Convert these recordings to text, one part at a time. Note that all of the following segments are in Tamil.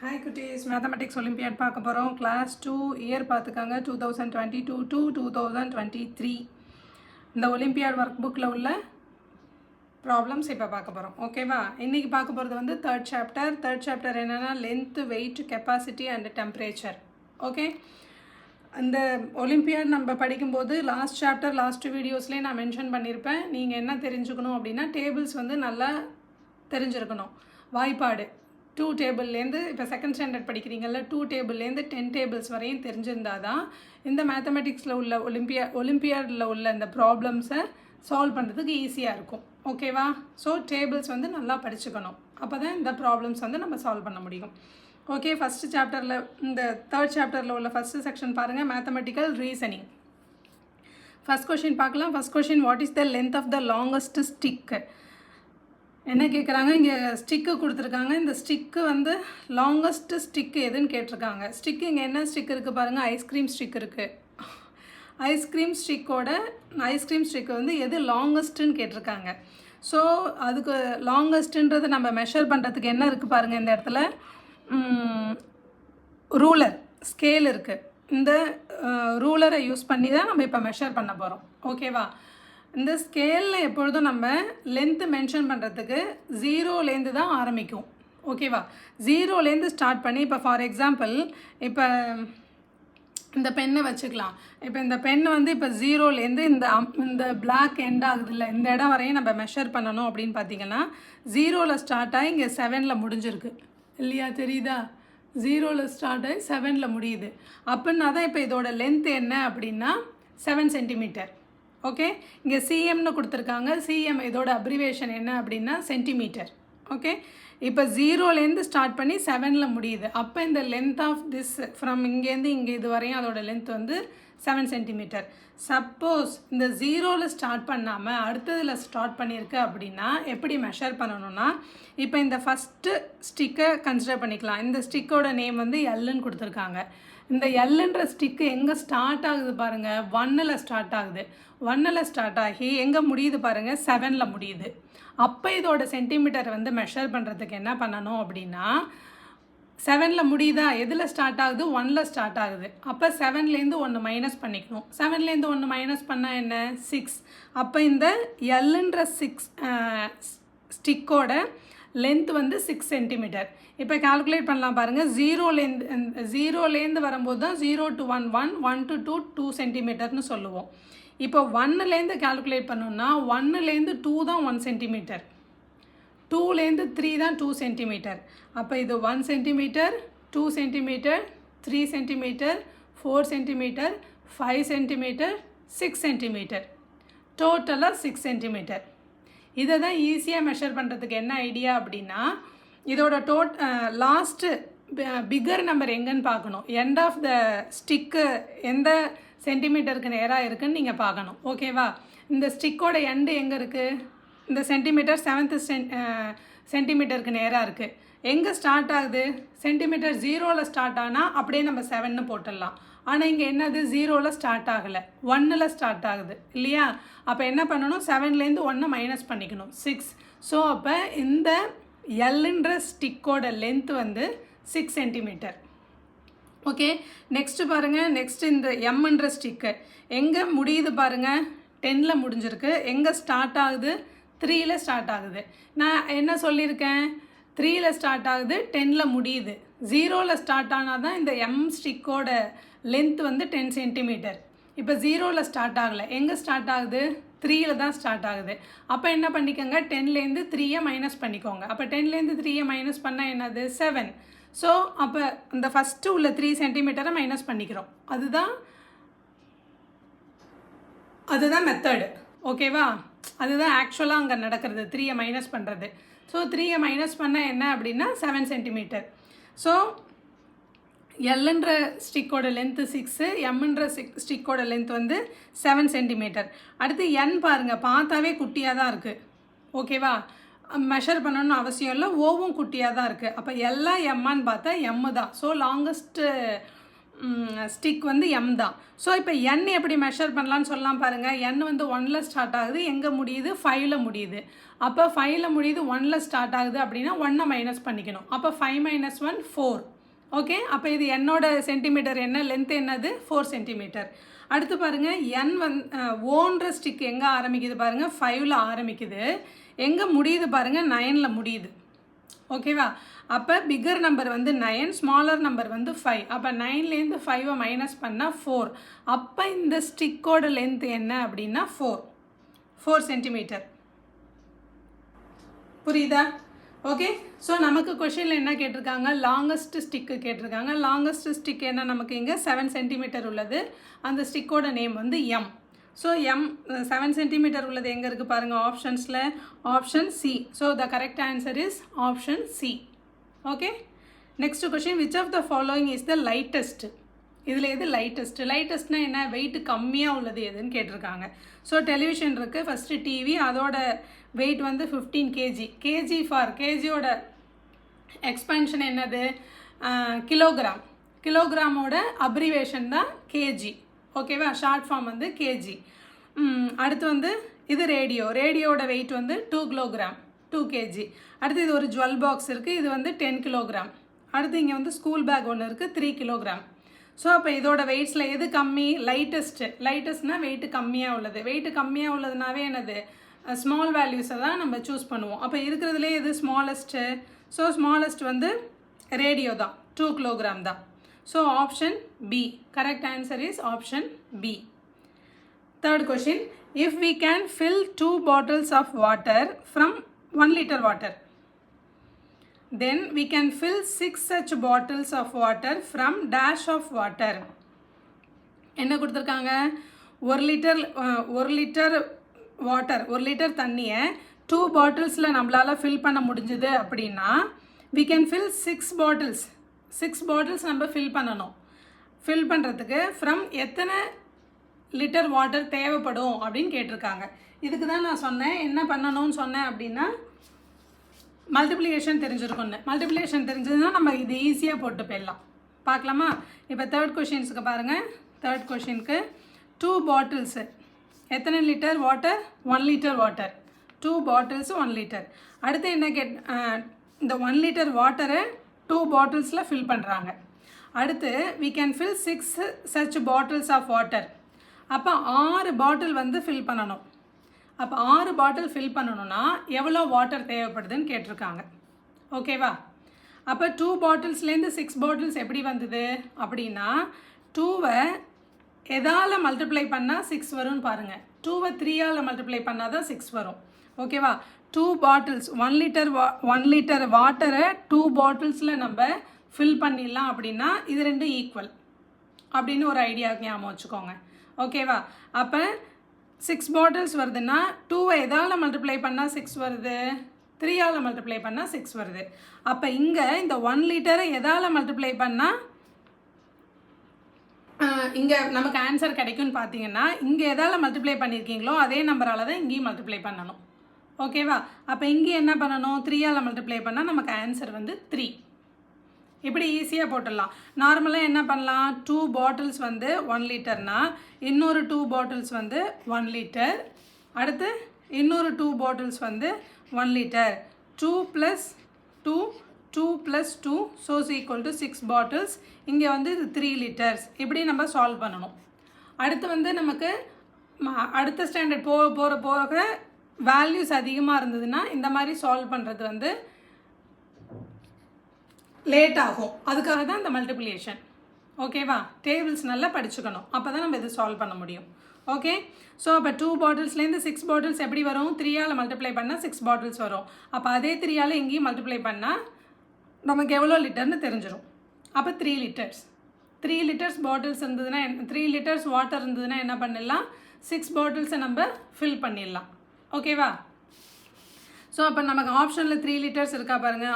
Hi குட்டீஸ், மேத்தமெட்டிக்ஸ் ஒலிம்பியாட் பார்க்க போகிறோம். கிளாஸ் 2 இயர் பார்த்துக்காங்க 2022 to 2023. இந்த ஒலிம்பியாட் ஒர்க் புக்கில் உள்ள ப்ராப்ளம்ஸ் இப்போ பார்க்க போகிறோம். ஓகேவா? இன்றைக்கி பார்க்க போகிறது வந்து தேர்ட் சாப்டர் என்னென்னா length, weight, capacity and temperature. Okay, இந்த ஒலிம்பியாட் நம்ம படிக்கும்போது லாஸ்ட் வீடியோஸ்லேயே நான் மென்ஷன் பண்ணியிருப்பேன். நீங்கள் என்ன தெரிஞ்சுக்கணும் அப்படின்னா டேபிள்ஸ் வந்து நல்லா தெரிஞ்சிருக்கணும். வாய்ப்பாடு 2 டேபிள்லேருந்து இப்போ செகண்ட் ஸ்டாண்டர்ட் படிக்கிறீங்கல்ல 2 டேபிள்லேருந்து 10 டேபிள்ஸ் வரையும் தெரிஞ்சிருந்தால் தான் இந்த மேத்தமெட்டிக்ஸில் உள்ள ஒலிம்பியாடில் உள்ள இந்த ப்ராப்ளம்ஸை சால்வ் பண்ணுறதுக்கு ஈஸியாக இருக்கும். ஓகேவா? ஸோ டேபிள்ஸ் வந்து நல்லா படிச்சுக்கணும். அப்போ தான் இந்த ப்ராப்ளம்ஸ் வந்து நம்ம சால்வ் பண்ண முடியும். ஓகே, ஃபஸ்ட்டு சாப்டரில் இந்த தேர்ட் சாப்டரில் உள்ள ஃபஸ்ட்டு செக்ஷன் பாருங்கள், மேத்தமெட்டிக்கல் ரீசனிங். ஃபஸ்ட் கொஷின் பார்க்கலாம். First question, what is the length of the longest stick? என்ன கேட்குறாங்க, இங்கே ஸ்டிக்கு கொடுத்துருக்காங்க. இந்த ஸ்டிக்கு வந்து லாங்கஸ்ட்டு ஸ்டிக்கு எதுன்னு கேட்டிருக்காங்க. ஸ்டிக்கு இங்கே என்ன ஸ்டிக் இருக்குது பாருங்கள், ஐஸ்கிரீம் ஸ்டிக் இருக்குது. ஐஸ்கிரீம் ஸ்டிக்கு வந்து எது லாங்கஸ்ட்டுன்னு கேட்டிருக்காங்க. ஸோ அதுக்கு லாங்கஸ்ட்டுன்றதை நம்ம மெஷர் பண்ணுறதுக்கு என்ன இருக்குது பாருங்கள், இந்த இடத்துல ரூலர், ஸ்கேல் இருக்குது. இந்த ரூலரை யூஸ் பண்ணி தான் நம்ம இப்போ மெஷர் பண்ண போகிறோம். ஓகேவா? இந்த ஸ்கேலில் எப்பொழுதும் நம்ம லென்த்து மென்ஷன் பண்ணுறதுக்கு 0லேருந்து தான் ஆரம்பிக்கும். ஓகேவா? 0லேருந்து ஸ்டார்ட் பண்ணி, இப்போ ஃபார் எக்ஸாம்பிள் இப்போ இந்த பென்னை வச்சுக்கலாம். இப்போ இந்த பென் வந்து இப்போ 0லேருந்து இந்த பிளாக் எண்ட் ஆகுதுல்ல, இந்த இடம் வரையும் நம்ம மெஷர் பண்ணணும் அப்படின்னு பார்த்தீங்கன்னா 0ல் ஸ்டார்ட் ஆகி இங்கே 7ல் முடிஞ்சிருக்கு இல்லையா? தெரியுதா? 0ல் ஸ்டார்ட் ஆகி 7ல் முடியுது. அப்படின்னா தான் இப்போ இதோட லென்த் என்ன அப்படின்னா 7 சென்டிமீட்டர். ஓகே, இங்கே சிஎம்னு கொடுத்துருக்காங்க. சிஎம் இதோட அப்ரிவேஷன் என்ன அப்படின்னா சென்டிமீட்டர். ஓகே, இப்போ 0லேருந்து ஸ்டார்ட் பண்ணி 7ல் முடியுது. அப்போ இந்த லென்த் ஆஃப் திஸ் ஃப்ரம் இங்கேருந்து இங்கே இது வரையும் அதோட லென்த் வந்து 7 சென்டிமீட்டர். சப்போஸ் இந்த 0ல் ஸ்டார்ட் பண்ணாமல் அடுத்ததில் ஸ்டார்ட் பண்ணியிருக்கு அப்படின்னா எப்படி மெஷர் பண்ணணும்னா, இப்போ இந்த ஃபஸ்ட்டு ஸ்டிக்கை கன்சிடர் பண்ணிக்கலாம். இந்த ஸ்டிக்கோட நேம் வந்து எல்லுன்னு கொடுத்துருக்காங்க. இந்த எல்லுன்ற ஸ்டிக்கு எங்கே ஸ்டார்ட் ஆகுது பாருங்கள், 1ல் ஸ்டார்ட் ஆகுது. 1ல் ஸ்டார்ட் ஆகி எங்கே முடியுது பாருங்கள், 7ல் முடியுது. அப்போ இதோட சென்டிமீட்டர் வந்து மெஷர் பண்ணுறதுக்கு என்ன பண்ணணும் அப்படின்னா, 7ல் முடியுதா, எதில் ஸ்டார்ட் ஆகுது, 1ல் ஸ்டார்ட் ஆகுது. அப்போ 7லேருந்து 1 மைனஸ் பண்ணிக்கணும். 7லேருந்து 1 மைனஸ் பண்ணால் என்ன, 6. அப்போ இந்த எல்லுன்ற ஸ்டிக்கோட லென்த் வந்து 6 சென்டிமீட்டர். இப்போ கால்குலேட் பண்ணலாம் பாருங்கள். 0லேருந்து வரும்போது தான் 0 to 1 1, 1 to 2 2 சென்டிமீட்டர்னு சொல்லுவோம். இப்போ 1லேருந்து கால்குலேட் பண்ணோம்னா 1லேருந்து 2 தான் 1 சென்டிமீட்டர், 2லேருந்து 3 தான் 2 சென்டிமீட்டர். அப்போ இது 1 centimetre, 2 centimetre, 3 centimetre, 4 centimetre, 5 centimetre, 6 centimetre, டோட்டலாக 6 சென்டிமீட்டர். இதை தான் ஈஸியாக மெஷர் பண்ணுறதுக்கு என்ன ஐடியா அப்படின்னா, இதோட லாஸ்ட்டு பிக்கர் நம்பர் எங்கன்னு பார்க்கணும். எண்ட் ஆஃப் த ஸ்டிக்கு எந்த சென்டிமீட்டருக்கு நேராக இருக்குதுன்னு நீங்கள் பார்க்கணும். ஓகேவா? இந்த ஸ்டிக்கோட எண்டு எங்கே இருக்குது, இந்த சென்டிமீட்டர் 7th சென்டிமீட்டருக்கு நேராக இருக்குது. எங்கே ஸ்டார்ட் ஆகுது, சென்டிமீட்டர் 0ல் ஸ்டார்ட் ஆனால் அப்படியே நம்ம 7ன்னு போட்டுடலாம். ஆனால் இங்கே என்னது, 0ல் ஸ்டார்ட் ஆகலை, 1ல் ஸ்டார்ட் ஆகுது இல்லையா? அப்போ என்ன பண்ணணும், 7லேருந்து 1 மைனஸ் பண்ணிக்கணும், 6. ஸோ அப்போ இந்த எல்லுன்ற ஸ்டிக்கோட லென்த் வந்து 6 சென்டிமீட்டர். ஓகே, நெக்ஸ்ட்டு பாருங்கள். நெக்ஸ்ட் இந்த எம்ன்ற ஸ்டிக்கு எங்கே முடியுது பாருங்கள், 10ல் முடிஞ்சிருக்கு. எங்கே ஸ்டார்ட் ஆகுது, 3ல் ஸ்டார்ட் ஆகுது. நான் என்ன சொல்லியிருக்கேன், 3ல் ஸ்டார்ட் ஆகுது, 10ல் முடியுது. 0ல் ஸ்டார்ட் ஆனால் தான் இந்த எம் ஸ்டிக்கோட லென்த் வந்து 10 சென்டிமீட்டர். இப்போ 0ல் ஸ்டார்ட் ஆகலை, எங்கே ஸ்டார்ட் ஆகுது, 3ல் தான் ஸ்டார்ட் ஆகுது. அப்போ என்ன பண்ணிக்கோங்க, 10லேருந்து 3யை மைனஸ் பண்ணிக்கோங்க. அப்போ 10லேருந்து 3யை மைனஸ் பண்ணால் என்னது, 7. ஸோ அப்போ இந்த ஃபஸ்ட்டு உள்ள 3 சென்டிமீட்டரை மைனஸ் பண்ணிக்கிறோம். அதுதான் மெத்தடு. ஓகேவா? அதுதான் ஆக்சுவலாக அங்கே நடக்கிறது, 3யை மைனஸ் பண்ணுறது. ஸோ 3யை மைனஸ் பண்ணால் என்ன அப்படின்னா 7 சென்டிமீட்டர். ஸோ எல்லுன்ற ஸ்டிக்கோட லென்த்து 6, எம்ன்ற ஸ்டிக்கோட லென்த் வந்து 7 சென்டிமீட்டர். அடுத்து என் பாருங்கள், பார்த்தாவே குட்டியாக தான் இருக்குது. ஓகேவா? மெஷர் பண்ணணும்னு அவசியம் இல்லை, ஓவும் குட்டியாக தான் இருக்குது. அப்போ எல்லாம் எம்மான்னு பார்த்தா எம்மு தான். ஸோ லாங்கஸ்ட்டு ஸ்டிக் வந்து எம் தான். ஸோ இப்போ என் எப்படி மெஷர் பண்ணலான்னு சொல்லலாம் பாருங்கள். என் வந்து 1ல் ஸ்டார்ட் ஆகுது, எங்கே முடியுது, 5ல் முடியுது. அப்போ 5ல் முடியுது, 1ல் ஸ்டார்ட் ஆகுது அப்படின்னா 1 மைனஸ் பண்ணிக்கணும். அப்போ 5 - 1 4. ஓகே, அப்போ இது என்னோட சென்டிமீட்டர் என்ன, லென்த் என்னது 4 சென்டிமீட்டர். அடுத்து பாருங்கள், என் ஓன்ற ஸ்டிக் எங்கே ஆரம்பிக்குது பாருங்கள், 5ல் ஆரம்பிக்குது. எங்கே முடியுது பாருங்கள், 9ல் முடியுது. ஓகேவா? அப்போ பிக்கர் நம்பர் 9, ஸ்மாலர் நம்பர் 5. அப்போ 9லேருந்து 5 மைனஸ் பண்ணால் 4. அப்போ இந்த ஸ்டிக்கோட லென்த் என்ன அப்படின்னா 4 சென்டிமீட்டர். புரியுதா? ஓகே, ஸோ நமக்கு கொஷினில் என்ன கேட்டிருக்காங்க, லாங்கஸ்ட் ஸ்டிக்கு கேட்டிருக்காங்க. லாங்கஸ்ட் ஸ்டிக் என்ன, நமக்கு இங்கே 7 சென்டிமீட்டர் உள்ளது. அந்த ஸ்டிக்கோட name M. So M 7 centimetre உள்ளது எங்கே இருக்குது பாருங்கள், ஆப்ஷன்ஸில் option C. So the correct answer is option C. Okay, next question, which of the following is the lightest? இதில் எது லைட்டஸ்ட்? லைட்டஸ்ட்னால் என்ன, வெயிட் கம்மியாக உள்ளது எதுன்னு கேட்டிருக்காங்க. ஸோ டெலிவிஷன் இருக்குது, ஃபஸ்ட்டு டிவி, அதோட வெயிட் 15 கேஜி. கேஜி ஃபார் கேஜியோட எக்ஸ்பென்ஷன் என்னது, கிலோகிராம். கிலோகிராமோட அப்ரிவேஷன் தான் கேஜி. ஓகேவா? Short form K G. அடுத்து இது ரேடியோட வெயிட் 2 கிலோகிராம், 2 கேஜி. அடுத்து இது ஒரு ஜுவல் பாக்ஸ் இருக்குது, இது 10 கிலோகிராம். அடுத்து இங்கே ஸ்கூல் பேக் ஒன்று இருக்குது, 3 கிலோகிராம். ஸோ அப்போ இதோட வெயிட்ஸில் எது கம்மி, லைட்டஸ்ட்னால் வெயிட் கம்மியாக உள்ளது. வெயிட் கம்மியாக உள்ளதுனாவே என்னது, ஸ்மால் வேல்யூஸை தான் நம்ம சூஸ் பண்ணுவோம். அப்போ இருக்கிறதுலே எது ஸ்மாலஸ்ட்டு? ஸோ ஸ்மாலஸ்ட் ரேடியோ தான், 2 கிலோகிராம் தான். So option B. Correct answer is option B. Third question, if we can fill 2 bottles of water from 1 liter water, then we can fill 6 such bottles of water from dash of water. என்ன கொடுத்துருக்காங்க, 1 லிட்டர் வாட்டர், 1 லிட்டர் தண்ணியை 2 பாட்டில்ஸில் நம்மளால் ஃபில் பண்ண முடிஞ்சுது அப்படின்னா we can fill 6 பாட்டில்ஸ் நம்ம ஃபில் பண்ணணும். ஃபில் பண்ணுறதுக்கு ஃப்ரம் எத்தனை லிட்டர் வாட்டர் தேவைப்படும் அப்படின்னு கேட்டிருக்காங்க. இதுக்கு தான் நான் சொன்னேன் என்ன பண்ணணும்னு சொன்னேன் அப்படின்னா, மல்டிப்ளிகேஷன் தெரிஞ்சிருக்கும்னு. மல்டிப்ளிகேஷன் தெரிஞ்சதுன்னா நம்ம இது ஈஸியாக போட்டு போயிடலாம். பார்க்கலாமா? இப்போ தேர்ட் கொஷின்ஸுக்கு பாருங்கள். தேர்ட் கொஷினுக்கு 2 பாட்டில்ஸு எத்தனை litre water, 1 litre water, 2 bottles 1 litre. அடுத்து என்ன இந்த 1 லிட்டர் வாட்டரை 2 பாட்டில்ஸில் ஃபில் பண்ணுறாங்க. அடுத்து we can fill 6 such bottles of water. அப்போ 6 பாட்டில் ஃபில் பண்ணணும். அப்போ 6 பாட்டில் ஃபில் பண்ணணும்னா எவ்வளோ வாட்டர் தேவைப்படுதுன்னு கேட்டிருக்காங்க. ஓகேவா? அப்போ 2 பாட்டில்ஸ்லேருந்து 6 பாட்டில்ஸ் எப்படி வந்தது அப்படின்னா, 2வை எதால் மல்டிப்ளை பண்ணால் 6 வரும்னு பாருங்கள். 2வை 3ஆல் மல்டிப்ளை பண்ணால் தான் 6 வரும். ஓகேவா? 2 பாட்டில்ஸ் 1 லிட்டர் வாட்டரை 2 பாட்டில்ஸில் நம்ம ஃபில் பண்ணிடலாம் அப்படின்னா இது ரெண்டும் ஈக்குவல் அப்படின்னு ஒரு ஐடியா ஞாபகம் வச்சுக்கோங்க. ஓகேவா? அப்போ 6 பாட்டில்ஸ் வருதுன்னா 2வை எதால் மல்டிப்ளை பண்ணால் 6 வருது, 3ஆல் மல்டிப்ளை பண்ணால் 6 வருது. அப்போ இங்கே இந்த 1 லிட்டரை எதால் மல்டிப்ளை பண்ணால் இங்கே நமக்கு ஆன்சர் கிடைக்கும்னு பார்த்தீங்கன்னா, இங்கே எதால் மல்டிப்ளை பண்ணியிருக்கீங்களோ அதே நம்பரால் தான் இங்கேயும் மல்டிப்ளை பண்ணணும். ஓகேவா? அப்போ இங்கே என்ன பண்ணணும், 3ஆல் மல்டிப்ளை பண்ணால் நமக்கு ஆன்சர் 3. இப்படி ஈஸியாக போட்டுடலாம். நார்மலாக என்ன பண்ணலாம், 2 பாட்டில்ஸ் 1 லிட்டர்னா இன்னொரு 2 பாட்டில்ஸ் 1 லிட்டர், அடுத்து இன்னொரு 2 bottles 1 litre, 2 + 2 2 + 2 so equal to 6 bottles. இங்கே இது 3 லிட்டர்ஸ். இப்படி நம்ம சால்வ் பண்ணணும். அடுத்து நமக்கு அடுத்த ஸ்டாண்டர்ட் போக வேல்யூஸ் அதிகமாக இருந்ததுன்னா இந்த மாதிரி சால்வ் பண்ணுறது லேட் ஆகும். அதுக்காக தான் இந்த மல்டிப்ளிகேஷன். ஓகேவா? டேபிள்ஸ் நல்லா படிச்சுக்கணும், அப்போ தான் நம்ம இது சால்வ் பண்ண முடியும். ஓகே, ஸோ அப்போ 2 பாட்டில்ஸ்லேருந்து 6 பாட்டில்ஸ் எப்படி வரும், 3ஆல் மல்டிப்ளை பண்ணால் 6 பாட்டில்ஸ் வரும். அப்போ அதே 3ஆல் எங்கேயும் மல்டிப்ளை பண்ணால் நமக்கு எவ்வளோ லிட்டர்னு தெரிஞ்சிடும். அப்போ 3 லிட்டர்ஸ். 3 லிட்டர்ஸ் பாட்டில்ஸ் இருந்ததுன்னா 3 லிட்டர்ஸ் வாட்டர் இருந்ததுன்னா என்ன பண்ணிடலாம், 6 பாட்டில்ஸை நம்ம ஃபில் பண்ணிடலாம். ஓகேவா? ஸோ அப்போ நமக்கு ஆப்ஷனில் 3 லிட்டர்ஸ் இருக்கா பாருங்கள்.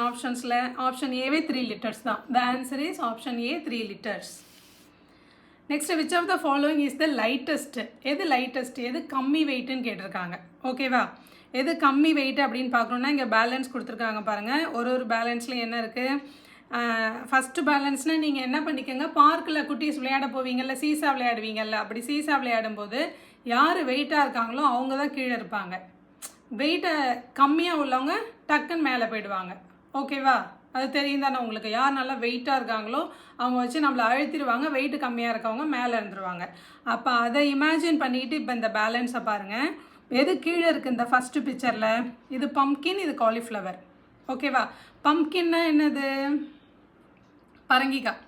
ஆப்ஷன் ஏவே 3 லிட்டர்ஸ் தான். The answer is option A 3 litres. Next, which of the following is the lightest? எது லைட்டஸ்ட், எது கம்மி வெயிட்டுன்னு கேட்டிருக்காங்க. ஓகேவா? எது கம்மி வெயிட் அப்படின்னு பார்க்கணுன்னா இங்கே பேலன்ஸ் கொடுத்துருக்காங்க பாருங்கள். ஒரு பேலன்ஸில் என்ன இருக்குது, ஃபஸ்ட்டு பேலன்ஸ்னால் நீங்கள் என்ன பண்ணிக்கோங்க, பார்க்கில் குட்டீஸ் விளையாட போவீங்கள்ல, சீசா விளையாடுவீங்கள்ல, அப்படி சீசா விளையாடும்போது யார் வெயிட்டாக இருக்காங்களோ அவங்க தான் கீழே இருப்பாங்க. வெயிட்டை கம்மியாக உள்ளவங்க டக்குன்னு மேலே போயிடுவாங்க. ஓகேவா? அது தெரியும் தானே உங்களுக்கு. யார் நல்லா வெயிட்டாக இருக்காங்களோ அவங்க வச்சு நம்மளை அழுத்திடுவாங்க, வெயிட் கம்மியாக இருக்கவங்க மேலே இருந்துருவாங்க. அப்போ அதை இமேஜின் பண்ணிக்கிட்டு இப்போ இந்த பேலன்ஸை பாருங்கள். எது கீழே இருக்குது இந்த ஃபஸ்ட்டு பிக்சரில்? இது பம்ப்கின், இது காலிஃப்ளவர். ஓகேவா? பம்ப்கின்னா என்னது? பரங்கிக்காய்.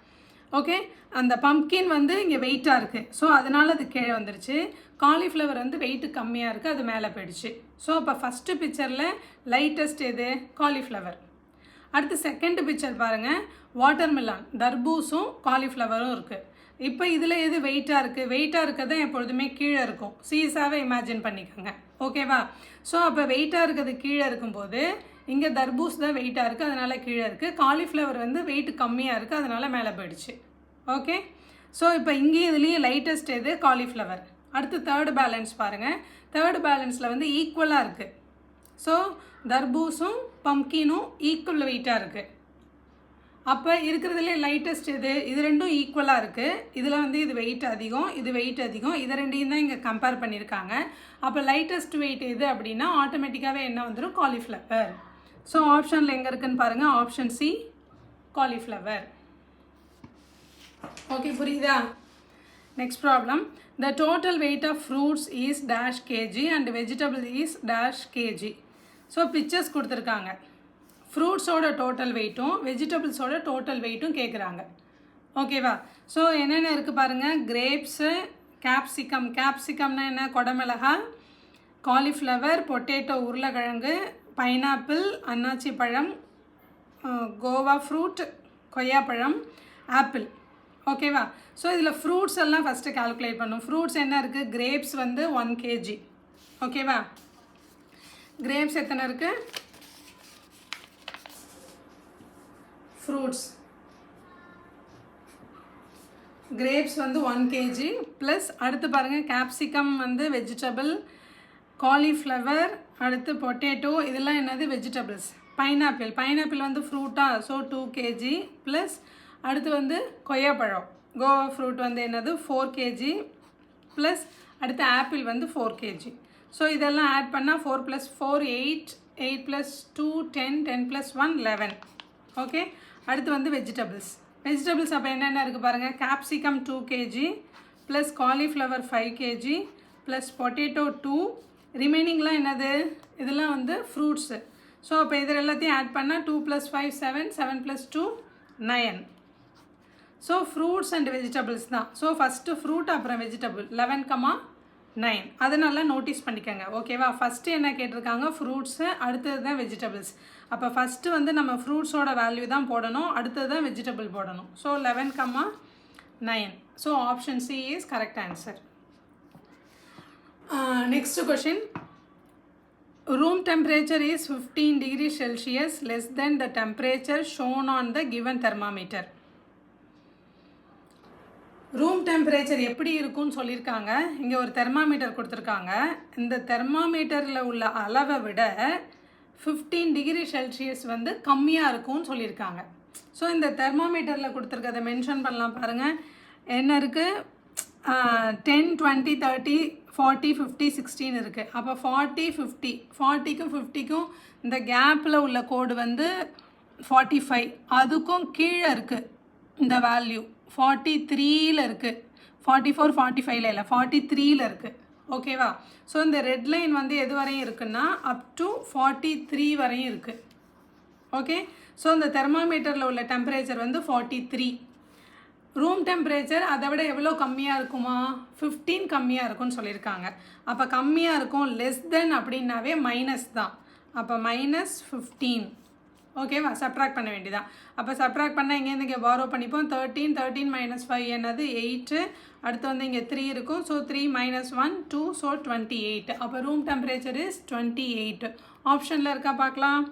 ஓகே, அந்த பம்ப்கின் வந்து இங்கே வெயிட்டாக இருக்குது, ஸோ அதனால் அது கீழே வந்துருச்சு. காலிஃப்ளவர் வந்து வெயிட்டு கம்மியாக இருக்குது, அது மேலே போயிடுச்சு. ஸோ அப்போ ஃபஸ்ட்டு பிக்சரில் லைட்டஸ்ட் எது? காலிஃப்ளவர். அடுத்து செகண்ட் பிக்சர் பாருங்கள், வாட்டர்மெலான், தர்பூசும் காலிஃப்ளவரும் இருக்குது. இப்போ இதில் எது வெயிட்டாக இருக்குது? வெயிட்டாக இருக்கிறது எப்பொழுதுமே கீழே இருக்கும். சீஸாகவே இமேஜின் பண்ணிக்கோங்க. ஓகேவா? ஸோ அப்போ வெயிட்டாக இருக்கிறது கீழே இருக்கும்போது இங்கே தர்பூஸ் தான் வெயிட்டாக இருக்குது, அதனால் கீழே இருக்குது. காலிஃப்ளவர் வந்து வெயிட் கம்மியாக இருக்குது, அதனால் மேலே போயிடுச்சு. ஓகே, ஸோ இப்போ இங்கே இதுலேயே லைட்டஸ்ட் எது? காலிஃப்ளவர். அடுத்து தேர்டு பேலன்ஸ் பாருங்கள். தேர்டு பேலன்ஸில் வந்து ஈக்குவலாக இருக்குது. ஸோ தர்பூஸும் பம்ப்கினும் ஈக்குவல் வெயிட்டாக இருக்குது. அப்போ இருக்கிறதுலே லைட்டஸ்ட் எது? இது ரெண்டும் ஈக்குவலாக இருக்குது. இதில் வந்து இது வெயிட் அதிகம், இது வெயிட் அதிகம், இதை ரெண்டையும் தான் இங்கே கம்பேர் பண்ணியிருக்காங்க. அப்போ லைட்டஸ்ட் வெயிட் எது அப்படின்னா ஆட்டோமேட்டிக்காகவே என்ன வந்துடும்? காலிஃப்ளவர். ஸோ ஆப்ஷனில் எங்கே இருக்குன்னு பாருங்கள், ஆப்ஷன் சி, காலிஃப்ளவர். ஓகே, புரியுதா? Next problem. The total weight of fruits is dash kg and vegetable is dash kg. So pictures கொடுத்துருக்காங்க. ஃப்ரூட்ஸோட டோட்டல் வெயிட்டும் வெஜிடபிள்ஸோட டோட்டல் வெயிட்டும் கேட்குறாங்க. ஓகேவா? ஸோ என்னென்ன இருக்குது பாருங்கள். கிரேப்ஸு, கேப்சிகம்னா என்ன? கொடமிளகா, காலிஃப்ளவர், பொட்டேட்டோ உருளைக்கிழங்கு, பைனாப்பிள் அன்னாச்சி பழம், கோவா ஃப்ரூட் கொய்யாப்பழம், ஆப்பிள். ஓகேவா? ஸோ இதில் ஃப்ரூட்ஸ் எல்லாம் ஃபஸ்ட்டு கால்குலேட் பண்ணும். ஃப்ரூட்ஸ் என்ன இருக்குது? கிரேப்ஸ் வந்து 1 kg. ஓகேவா? கிரேப்ஸ் எத்தனை இருக்குது? ஃப்ரூட்ஸ் கிரேப்ஸ் வந்து 1 kg ப்ளஸ் அடுத்து பாருங்கள் கேப்சிகம் வந்து வெஜிடபிள், காலிஃப்ளவர், அடுத்து பொட்டேட்டோ, இதெல்லாம் என்னது? வெஜிடபிள்ஸ். பைனாப்பிள் வந்து ஃப்ரூட்டாக, ஸோ 2 kg ப்ளஸ் அடுத்து வந்து கொய்யாப்பழம், கோவா ஃப்ரூட் வந்து என்னது? 4 kg ப்ளஸ் அடுத்து ஆப்பிள் வந்து 4 kg. ஸோ இதெல்லாம் ஆட் பண்ணால் 4 + 4 8, 8 + 2 10, 10 + 1 11. ஓகே, அடுத்து வந்து வெஜிடபிள்ஸ் அப்போ என்னென்ன இருக்குது பாருங்கள். Capsicum 2 kg plus cauliflower 5 kg plus potato 2, ரிமைனிங்லாம் என்னது? இதெல்லாம் வந்து ஃப்ரூட்ஸு. ஸோ அப்போ இதில் எல்லாத்தையும் ஆட் பண்ணால் 2 + 5 7, 7 + 2 9. ஸோ ஃப்ரூட்ஸ் அண்ட் வெஜிடபிள்ஸ் தான். ஸோ ஃபஸ்ட்டு ஃப்ரூட் அப்புறம் வெஜிடபிள் 11,9. அதை நல்லா நோட்டீஸ் பண்ணிக்கோங்க. ஓகேவா? ஃபஸ்ட்டு என்ன கேட்டிருக்காங்க? ஃப்ரூட்ஸு, அடுத்தது தான் வெஜிடபிள்ஸ். அப்போ ஃபஸ்ட்டு வந்து நம்ம ஃப்ரூட்ஸோட வேல்யூ தான் போடணும், அடுத்தது தான் வெஜிடபிள் போடணும். So 11,9. So option C is correct answer. Next question. Room temperature is 15 degrees Celsius less than the temperature shown on the given thermometer. Room temperature எப்படி இருக்குன்னு சொல்லியிருக்காங்க. இங்கே ஒரு தெர்மாமீட்டர் கொடுத்துருக்காங்க. இந்த தெர்மாமீட்டரில் உள்ள அளவை விட 15 டிகிரி செல்சியஸ் வந்து கம்மியாக இருக்கும்னு சொல்லியிருக்காங்க. ஸோ இந்த தெர்மாமீட்டரில் கொடுத்துருக்கதை மென்ஷன் பண்ணலாம் பாருங்கள். என்ன இருக்குது? 10, 20, 30, 40, 50, 16 இருக்குது. அப்போ 40, 50, 40க்கும் 50க்கும் இந்த கேப்பில் உள்ள கோடு வந்து 45. அதுக்கும் கீழே இருக்குது இந்த வேல்யூ 43ல் இருக்குது. 44, 45ல் இல்லை, 43ல் இருக்குது. ஓகேவா? ஸோ இந்த ரெட் லைன் வந்து எது வரையும் இருக்குன்னா அப் டு 43 வரையும் இருக்குது. ஓகே, ஸோ இந்த தெர்மாமீட்டரில் உள்ள டெம்பரேச்சர் வந்து 43. ரூம் டெம்பரேச்சர் அதை விட எவ்வளோ கம்மியாக இருக்குமா? 15 கம்மியாக இருக்கும்னு சொல்லியிருக்காங்க. அப்போ கம்மியாக இருக்கும், லெஸ் தென் அப்படின்னாவே மைனஸ் தான். அப்போ -15. ஓகேவா? சப்ட்ராக்ட் பண்ண வேண்டியதான். அப்போ சப்ட்ராக்ட் பண்ணால் இங்கேருந்து இங்கே பாரோ பண்ணிப்போம். 13 - 5 என்னது? 8. அடுத்து வந்து இங்கே 3 இருக்கும். So 3 - 1 2, so 28. அப்போ ரூம் டெம்பரேச்சர் இஸ் 28. ஆப்ஷனில் இருக்கா பார்க்கலாம்.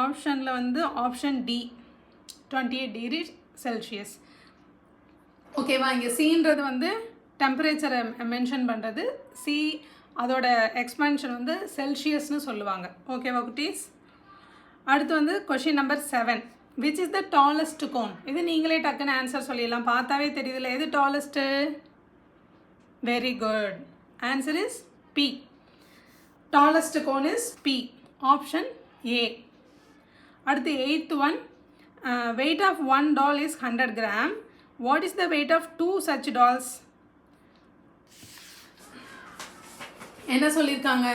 ஆப்ஷனில் வந்து ஆப்ஷன் டி 28 டிகிரி செல்சியஸ். ஓகேவா? இங்கே சீன்றது வந்து டெம்பரேச்சரை மென்ஷன் பண்ணுறது, சி அதோட எக்ஸ்பென்ஷன் வந்து செல்சியஸ்னு சொல்லுவாங்க. ஓகேவா குட்டீஸ்? அடுத்து வந்து question number 7. Which is the tallest cone? இது நீங்களே டக்குன்னு ஆன்சர் சொல்லிடலாம், பார்த்தாவே தெரியுதுல. எது tallest? Very good. Answer is B. Tallest cone is B. Option A. அடுத்து 8th one. weight of one doll is 100 gram. What is the weight of two such dolls? என்ன சொல்லியிருக்காங்க,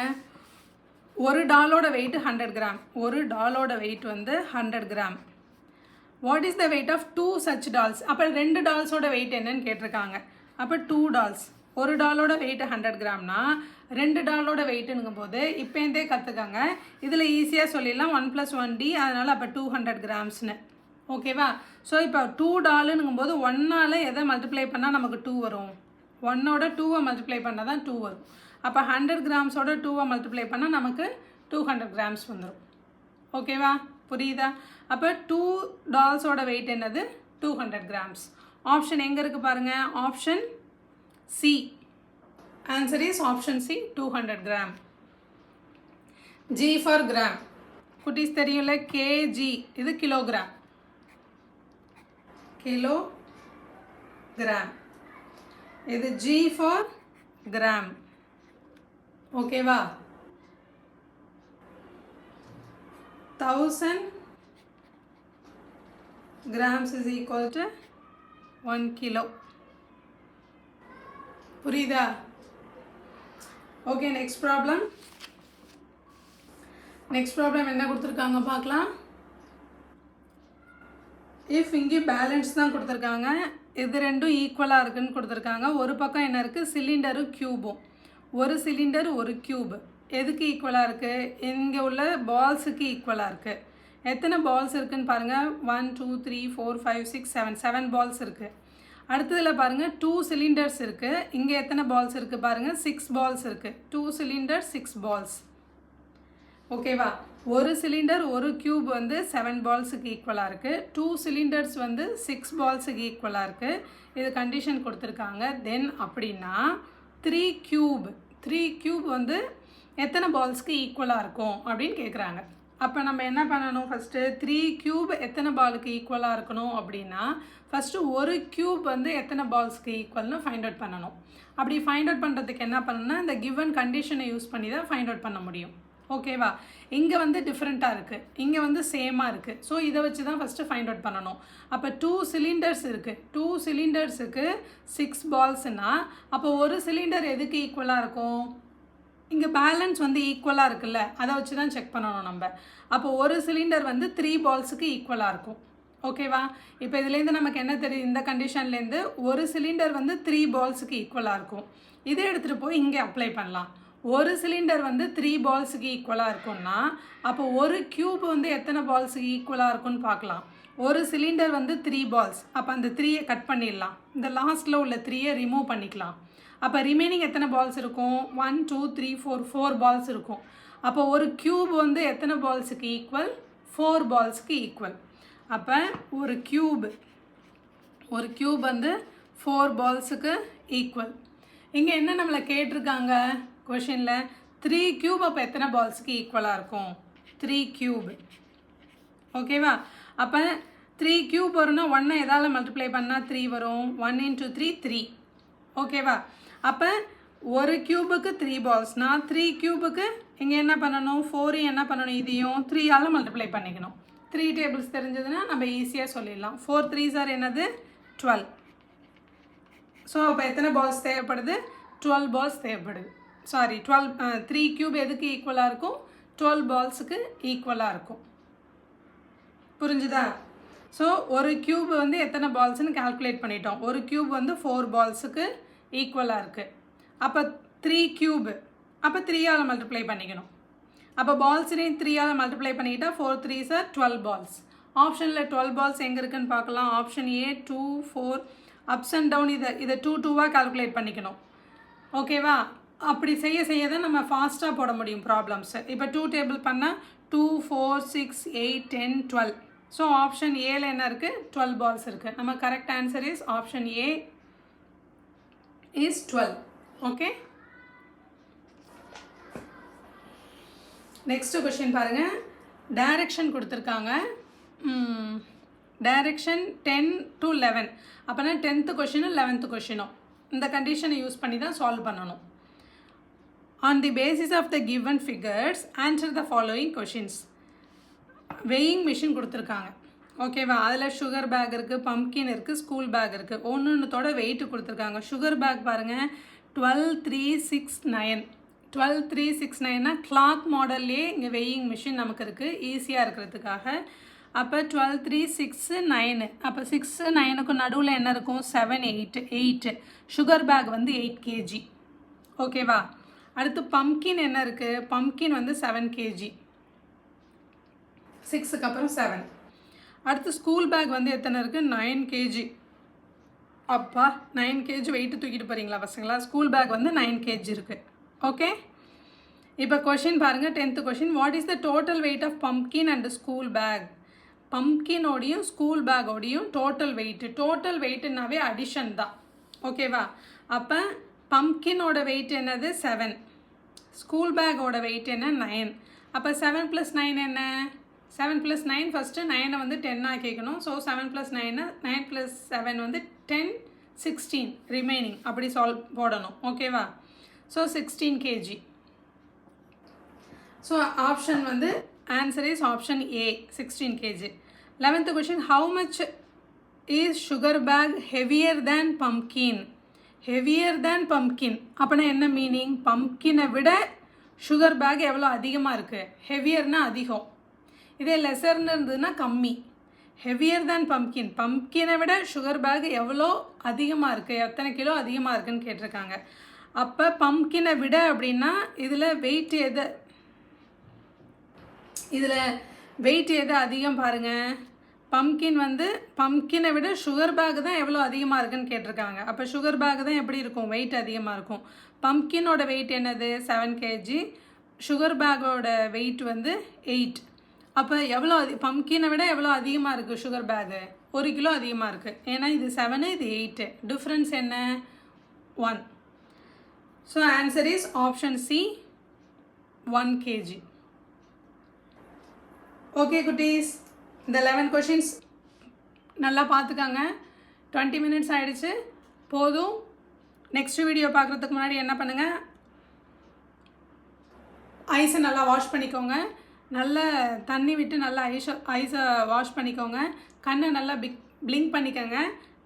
ஒரு டாலோட வெயிட் 100 கிராம், ஒரு டாலோட வெயிட் வந்து 100 gram. What is the weight of two such dolls? அப்போ ரெண்டு டால்ஸோட வெயிட் என்னன்னு கேட்டிருக்காங்க. அப்போ டூ டால்ஸ், ஒரு டாலோட வெயிட் 100 கிராம்னா ரெண்டு டாலோட வெயிட்டுங்கும் போது இப்போந்தே கற்றுக்காங்க. இதில் ஈஸியாக சொல்லிடலாம் 1 + 1D, அதனால் அப்போ 200 கிராம்ஸ்னு. ஓகேவா? ஸோ இப்போ 2 டாலுங்கும் போது 1ஆல் எதை மல்டிப்ளை பண்ணால் நமக்கு 2 வரும்? 1ஓட 2வை மல்டிப்ளை பண்ணால் தான் 2 வரும். அப்போ 100 கிராம்ஸோட 2வை மல்டிப்ளை பண்ணால் நமக்கு 200 கிராம்ஸ் வந்துடும். ஓகேவா? புரியுதா? அப்போ 2 டால்ஸோட வெயிட் என்னது? 200 கிராம்ஸ். ஆப்ஷன் எங்கே இருக்குது பாருங்கள், option C. Answer is option C, 200 gram. G for gram. குட்டீஸ் தெரியும்ல, கேஜி இது கிலோகிராம், கிலோகிராம். இது G ஃபார் கிராம். ஓகேவா? 1000 grams is equal to 1 kilo. புரியுதா? Okay, next problem. Next problem என்ன கொடுத்துருக்காங்க பார்க்கலாம். இஃப் இங்கே பேலன்ஸ் தான் கொடுத்துருக்காங்க, இது ரெண்டும் ஈக்குவலாக இருக்குதுன்னு கொடுத்துருக்காங்க. ஒரு பக்கம் என்ன இருக்குது, சிலிண்டரும் க்யூபும். ஒரு சிலிண்டர் ஒரு க்யூப் எதுக்கு ஈக்குவலாக இருக்குது? இங்கே உள்ள பால்ஸுக்கு ஈக்குவலாக இருக்குது. எத்தனை பால்ஸ் இருக்குதுன்னு பாருங்கள். 1 2 3 4 5 6 7 7 பால்ஸ் இருக்குது. அடுத்ததில் பாருங்கள் 2 சிலிண்டர்ஸ் இருக்குது. இங்கே எத்தனை பால்ஸ் இருக்குது பாருங்கள், 6 பால்ஸ் இருக்குது. 2 சிலிண்டர் 6 பால்ஸ். ஓகேவா? ஒரு சிலிண்டர் ஒரு க்யூப் வந்து 7 பால்ஸுக்கு ஈக்குவலாக இருக்குது. 2 சிலிண்டர்ஸ் வந்து 6 பால்ஸுக்கு ஈக்குவலாக இருக்குது. இது கண்டிஷன் கொடுத்துருக்காங்க. தென் அப்படின்னா 3 க்யூப் வந்து எத்தனை பால்ஸ்க்கு ஈக்குவலாக இருக்கும் அப்படின்னு கேட்குறாங்க. அப்போ நம்ம என்ன பண்ணணும், ஃபஸ்ட்டு 3 க்யூப் எத்தனை பாலுக்கு ஈக்குவலாக இருக்கணும் அப்படின்னா ஃபஸ்ட்டு ஒரு க்யூப் வந்து எத்தனை பால்ஸ்க்கு ஈக்குவல்னு ஃபைண்ட் அவுட் பண்ணணும். அப்படி ஃபைண்ட் அவுட் பண்ணுறதுக்கு என்ன பண்ணணும்னா இந்த கிவன் கண்டிஷனை யூஸ் பண்ணி தான் ஃபைண்ட் அவுட் பண்ண முடியும். ஓகேவா? இங்கே வந்து டிஃப்ரெண்ட்டாக இருக்குது, இங்கே வந்து சேமாக இருக்குது. ஸோ இதை வச்சு தான் ஃபஸ்ட்டு ஃபைண்ட் அவுட் பண்ணணும். அப்போ 2 சிலிண்டர்ஸ் இருக்குது. 2 சிலிண்டர்ஸுக்கு 6 பால்ஸ்னால் அப்போ ஒரு சிலிண்டர் எதுக்கு ஈக்குவலாக இருக்கும்? இங்கே பேலன்ஸ் வந்து ஈக்குவலாக இருக்குல்ல, அதை வச்சு தான் செக் பண்ணணும் நம்ம. அப்போ ஒரு சிலிண்டர் வந்து 3 பால்ஸுக்கு ஈக்குவலாக இருக்கும். ஓகேவா? இப்போ இதுலேருந்து நமக்கு என்ன தெரியும், இந்த கண்டிஷன்லேருந்து ஒரு சிலிண்டர் வந்து 3 பால்ஸுக்கு ஈக்குவலாக இருக்கும். இதை எடுத்துகிட்டு போய் இங்கே அப்ளை பண்ணலாம். ஒரு சிலிண்டர் வந்து 3 பால்ஸுக்கு ஈக்குவலாக இருக்கும்னா அப்போ ஒரு க்யூப் வந்து எத்தனை பால்ஸுக்கு ஈக்குவலாக இருக்கும்னு பார்க்கலாம். ஒரு சிலிண்டர் வந்து 3 பால்ஸ், அப்போ அந்த 3யை கட் பண்ணிடலாம். இந்த லாஸ்ட்டில் உள்ள 3யை ரிமூவ் பண்ணிக்கலாம். அப்போ ரிமைனிங் எத்தனை பால்ஸ் இருக்கும்? 1 2 3 4 பால்ஸ் இருக்கும். அப்போ ஒரு க்யூப் வந்து எத்தனை பால்ஸுக்கு ஈக்குவல்? 4 பால்ஸுக்கு ஈக்குவல். அப்போ ஒரு க்யூப் வந்து 4 பால்ஸுக்கு ஈக்குவல். இங்கே என்ன நம்மளை கேட்டிருக்காங்க கொஷினில், 3 க்யூப் அப்போ எத்தனை பால்ஸுக்கு ஈக்குவலாக இருக்கும்? 3 க்யூப். ஓகேவா? அப்போ 3 க்யூப் வரும்னா 1 எதால் மல்டிப்ளை பண்ணால் 3 வரும். 1 × 3 3. ஓகேவா? அப்போ ஒரு க்யூபுக்கு 3 பால்ஸ்னால் 3 க்யூபுக்கு இங்கே என்ன பண்ணணும், 4 என்ன பண்ணணும், இதையும் 3ஆல் மல்டிப்ளை பண்ணிக்கணும். 3 டேபிள்ஸ் தெரிஞ்சதுன்னா நம்ம ஈஸியாக சொல்லிடலாம். 4 3s are என்னது, 12. ஸோ அப்போ எத்தனை பால்ஸ் தேவைப்படுது? 12 பால்ஸ் தேவைப்படுது. சாரி 3 க்யூப் எதுக்கு ஈக்குவலாக இருக்கும்? 12 பால்ஸுக்கு ஈக்குவலாக இருக்கும். புரிஞ்சுதா? ஸோ ஒரு க்யூப் வந்து எத்தனை பால்ஸ்னு கால்குலேட் பண்ணிட்டோம். ஒரு க்யூப் வந்து 4 பால்ஸுக்கு ஈக்குவலாக இருக்குது. அப்போ 3 க்யூப் அப்போ 3ஆல் மல்டிப்ளை பண்ணிக்கணும். அப்போ பால்ஸ்னையும் 3ஆல் மல்டிப்ளை பண்ணிக்கிட்டா 4 3s are 12 பால்ஸ். ஆப்ஷனில் 12 பால்ஸ் எங்கே இருக்குதுன்னு பார்க்கலாம். Option A 2 4 ups and down இதை 2 2வாக கால்குலேட் பண்ணிக்கணும். ஓகேவா? அப்படி செய்ய தான் நம்ம ஃபாஸ்ட்டாக போட முடியும் ப்ராப்ளம்ஸு. இப்போ 2 டேபிள் பண்ணால் 2 4 6 8 10 12. ஸோ ஆப்ஷன் ஏல என்ன இருக்குது, 12 பால்ஸ் இருக்குது. நம்ம correct answer is option A is 12. Okay, next question பாருங்கள். டைரக்ஷன் கொடுத்துருக்காங்க. Direction 10 to 11. அப்போனா 10th கொஷினும் 11th கொஷினும் இந்த கண்டிஷனை யூஸ் பண்ணி தான் சால்வ் பண்ணணும். On the basis of the given figures, answer the following questions. Weighing machine கொடுத்துருக்காங்க. ஓகேவா? அதில் சுகர் பேக் இருக்குது, பம்ப்கின் இருக்குது, ஸ்கூல் பேக் இருக்குது. ஒன்றுத்தோட வெயிட்டு கொடுத்துருக்காங்க. சுகர் பேக் பாருங்கள் 12369. 12369னா கிளாக் மாடல்லே இங்கே வெயிங் மிஷின் நமக்கு இருக்குது ஈஸியாக இருக்கிறதுக்காக. அப்போ 12369. அப்போ 6 9க்கு நடுவில் என்ன இருக்கும்? 7 8. சுகர் பேக் வந்து 8 kg. ஓகேவா? அடுத்து பம்ப்கின் என்ன இருக்குது? பம்ப்கின் வந்து 7 kg. 6க்கு அப்புறம் 7. அடுத்து ஸ்கூல் பேக் வந்து எத்தனை இருக்குது? 9 kg. அப்பா 9 kg வெயிட்டு தூக்கிட்டு போகிறீங்களா பசங்களா? ஸ்கூல் பேக் வந்து 9 kg இருக்குது. ஓகே, இப்போ கொஷின் பாருங்கள். 10th question. What is the total weight of pumpkin and school bag? பம்ப்கினோடையும் ஸ்கூல் பேக்கோடையும் டோட்டல் வெயிட்டு. டோட்டல் வெயிட்டுனாவே அடிஷன் தான். ஓகேவா? அப்போ பம்ப்கினோட வெயிட் என்னது? 7. ஸ்கூல் பேக்கோட வெயிட் என்ன? 9. அப்போ 7 + 9 என்ன? 7 + 9 ஃபஸ்ட்டு 9 வந்து 10 கேட்கணும். ஸோ 7 + 9 9 + 7 வந்து 10 16 ரிமைனிங் அப்படி போடணும். ஓகேவா? So 16 kg. ஸோ ஆப்ஷன் வந்து answer is option A 16 kg. 11th question. How much is sugar bag heavier than pumpkin? Heavier than pumpkin அப்படின்னா என்ன மீனிங்? பம்ப்கினை விட சுகர் பேக் எவ்வளோ அதிகமாக இருக்குது? ஹெவியர்னா அதிகம், இதே லெசர்னு இருந்ததுன்னா கம்மி. ஹெவியர் தேன் பம்ப்கின், பம்ப்கினை விட சுகர் பேக் எவ்வளோ அதிகமாக இருக்குது, எத்தனை கிலோ அதிகமாக இருக்குதுன்னு கேட்டிருக்காங்க. அப்போ பம்ப்கினை விட அப்படின்னா இதில் வெயிட் எது அதிகம் பாருங்கள். பம்ப்கின் வந்து பம்ப்கினை விட சுகர் பேக் தான் எவ்வளோ அதிகமாக இருக்குதுன்னு கேட்டிருக்காங்க. அப்போ சுகர் பேக் தான் எப்படி இருக்கும்? வெயிட் அதிகமாக இருக்கும். பம்ப்கினோட வெயிட் என்னது? 7 kg. சுகர் பேக்கோட வெயிட் வந்து 8. அப்போ எவ்வளோ பம்ப்கினை விட எவ்வளோ அதிகமாக இருக்குது சுகர் பேக்கு? 1 கிலோ அதிகமாக இருக்குது. ஏன்னா இது 7 இது 8. டிஃப்ரென்ஸ் என்ன? 1. So answer is option C 1 kg. Okay குட்டீஸ், இந்த 11 கொஷின்ஸ் நல்லா பார்த்துக்காங்க. 20 minutes ஆகிடுச்சு, போதும். நெக்ஸ்ட் வீடியோ பார்க்குறதுக்கு முன்னாடி என்ன பண்ணுங்கள்? ஐஸை நல்லா வாஷ் பண்ணிக்கோங்க. நல்ல தண்ணி விட்டு நல்லா ஐஸை வாஷ் பண்ணிக்கோங்க. கண்ணை நல்லா பிளிங்க் பண்ணிக்கோங்க.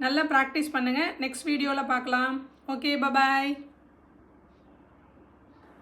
நல்லா ப்ராக்டிஸ் பண்ணுங்கள். நெக்ஸ்ட் வீடியோவில் பார்க்கலாம். ஓகே, பாய்.